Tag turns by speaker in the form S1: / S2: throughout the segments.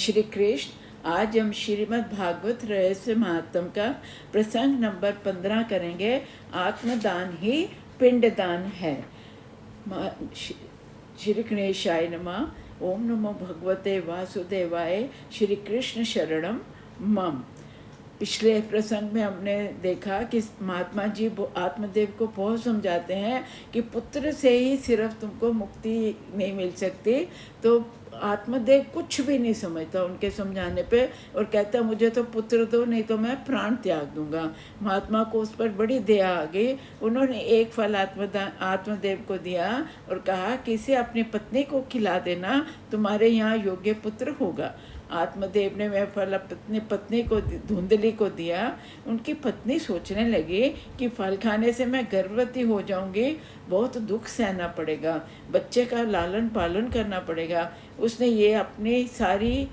S1: श्री कृष्ण। आज हम श्रीमद् भागवत रहस्य महात्म का प्रसंग नंबर 15 करेंगे। आत्मदान ही पिंडदान है। श्री गणेशाय नमः। ओम नमो भगवते वासुदेवाय। श्री कृष्ण शरणम मम। पिछले प्रसंग में हमने देखा कि महात्मा जी आत्मदेव को बहुत समझाते हैं कि पुत्र से ही सिर्फ तुमको मुक्ति नहीं मिल सकती। तो आत्मदेव कुछ भी नहीं समझता उनके समझाने पे और कहता मुझे तो पुत्र दो, नहीं तो मैं प्राण त्याग दूंगा। महात्मा को उस पर बड़ी दया आ गई। उन्होंने एक फल आत्मदेव को दिया और कहा कि इसे अपनी पत्नी को खिला देना, तुम्हारे यहाँ योग्य पुत्र होगा। आत्मदेव ने वह फल अपनी पत्नी को धुंधली को दिया। उनकी पत्नी सोचने लगी कि फल खाने से मैं गर्भवती हो जाऊंगी, बहुत दुख सहना पड़ेगा, बच्चे का लालन पालन करना पड़ेगा। उसने ये अपनी सारी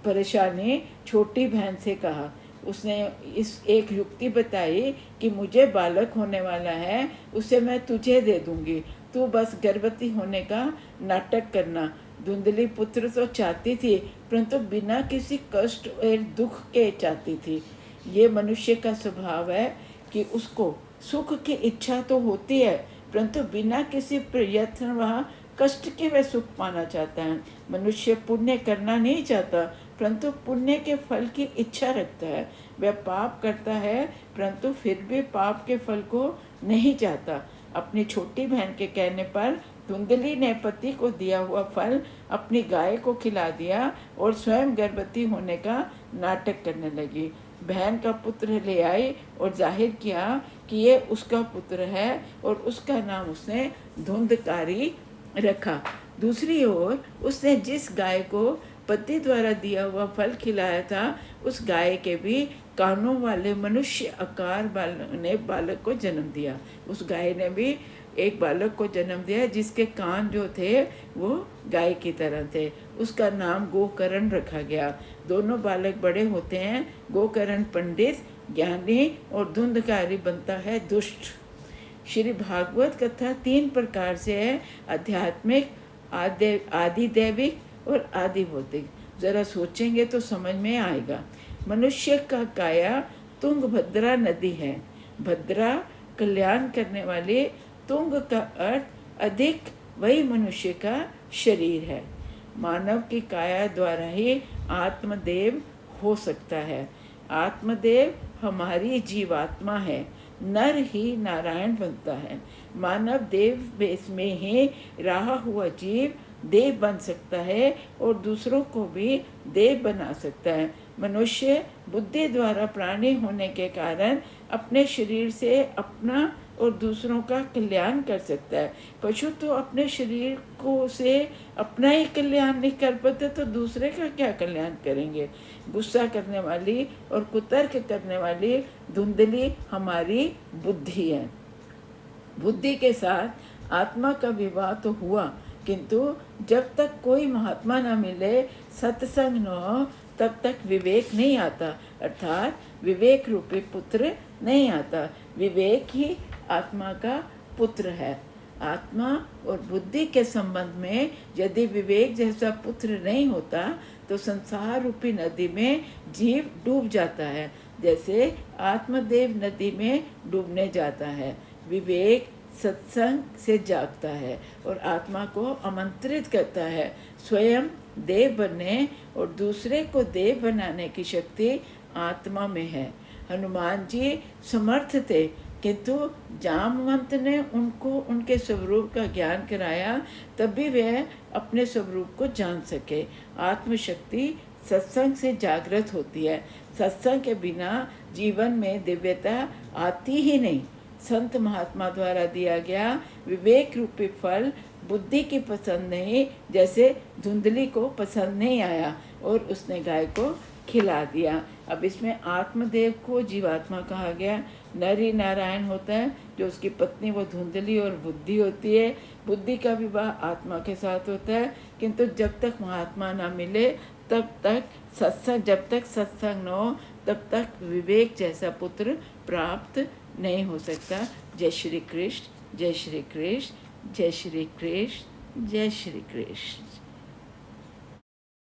S1: परेशानी छोटी बहन से कहा। उसने इस एक युक्ति बताई कि मुझे बालक होने वाला है, उसे मैं तुझे दे दूंगी, तू बस गर्भवती होने का नाटक करना। धुंधली पुत्र तो चाहती थी, परंतु बिना किसी कष्ट और दुख के चाहती थी। ये मनुष्य का स्वभाव है कि उसको सुख की इच्छा तो होती है, परंतु बिना किसी प्रयत्न व कष्ट के वह सुख पाना चाहता है। मनुष्य पुण्य करना नहीं चाहता, परंतु पुण्य के फल की इच्छा रखता है। वह पाप करता है, परंतु फिर भी पाप के फल को नहीं चाहता। अपनी छोटी बहन के कहने पर धुंधली ने पति को दिया हुआ फल अपनी गाय को खिला दिया और स्वयं गर्भवती होने का नाटक करने लगी। बहन का पुत्र ले आई और जाहिर किया कि ये उसका पुत्र है और उसका नाम उसने धुंधकारी रखा। दूसरी ओर उसने जिस गाय को पति द्वारा दिया हुआ फल खिलाया था, उस गाय के भी कानों वाले मनुष्य आकार ने बालक को जन्म दिया। उस गाय ने भी एक बालक को जन्म दिया जिसके कान जो थे वो गाय की तरह थे। उसका नाम गोकर्ण रखा गया। दोनों बालक बड़े होते हैं। गोकर्ण पंडित ज्ञानी और धुंधकारी बनता है दुष्ट। श्री भागवत कथा 3 प्रकार से है, आध्यात्मिक, आदि दैविक और आदि भौतिक। जरा सोचेंगे तो समझ में आएगा। मनुष्य का काया तुंगभद्रा नदी है। भद्रा कल्याण करने वाली, तुंग का अर्थ अधिक, वही मनुष्य का शरीर है। मानव की काया द्वारा ही आत्मदेव हो सकता है। आत्मदेव हमारी जीवात्मा है। नर ही नारायण बनता है। मानव देव बेस में ही रहा हुआ जीव देव बन सकता है और दूसरों को भी देव बना सकता है। मनुष्य बुद्धि द्वारा प्राणी होने के कारण अपने शरीर से अपना और दूसरों का कल्याण कर सकता है। पशु तो अपने शरीर को से अपना ही कल्याण नहीं कर पाते, तो दूसरे का क्या कल्याण करेंगे। गुस्सा करने वाली और कुतर्क करने वाली धुंधली हमारी बुद्धि है। बुद्धि के साथ आत्मा का विवाह तो हुआ, किंतु जब तक कोई महात्मा न मिले, सत्संग न हो, तब तक विवेक नहीं आता, अर्थात विवेक रूपी पुत्र नहीं आता। विवेक ही आत्मा का पुत्र है। आत्मा और बुद्धि के संबंध में यदि विवेक जैसा पुत्र नहीं होता तो संसार रूपी नदी में जीव डूब जाता है, जैसे आत्मदेव नदी में डूबने जाता है। विवेक सत्संग से जागता है और आत्मा को आमंत्रित करता है स्वयं देव बनने और दूसरे को देव बनाने की शक्ति आत्मा में है। हनुमान जी समर्थ थे, किंतु जामवंत ने उनको उनके स्वरूप का ज्ञान कराया, तभी वे अपने स्वरूप को जान सके। आत्मशक्ति सत्संग से जागृत होती है। सत्संग के बिना जीवन में दिव्यता आती ही नहीं। संत महात्मा द्वारा दिया गया विवेक रूपी फल बुद्धि की पसंद नहीं, जैसे धुंधली को पसंद नहीं आया और उसने गाय को खिला दिया। अब इसमें आत्मदेव को जीवात्मा कहा गया। नर ही नारायण होता है, जो उसकी पत्नी वो धुंधली और बुद्धि होती है। बुद्धि का विवाह आत्मा के साथ होता है, किंतु जब तक महात्मा ना मिले तब तक जब तक सत्संग न हो, तब तक विवेक जैसा पुत्र प्राप्त नहीं हो सकता। जय श्री कृष्ण, जय श्री कृष्ण, जय श्री कृष्ण, जय श्री कृष्ण।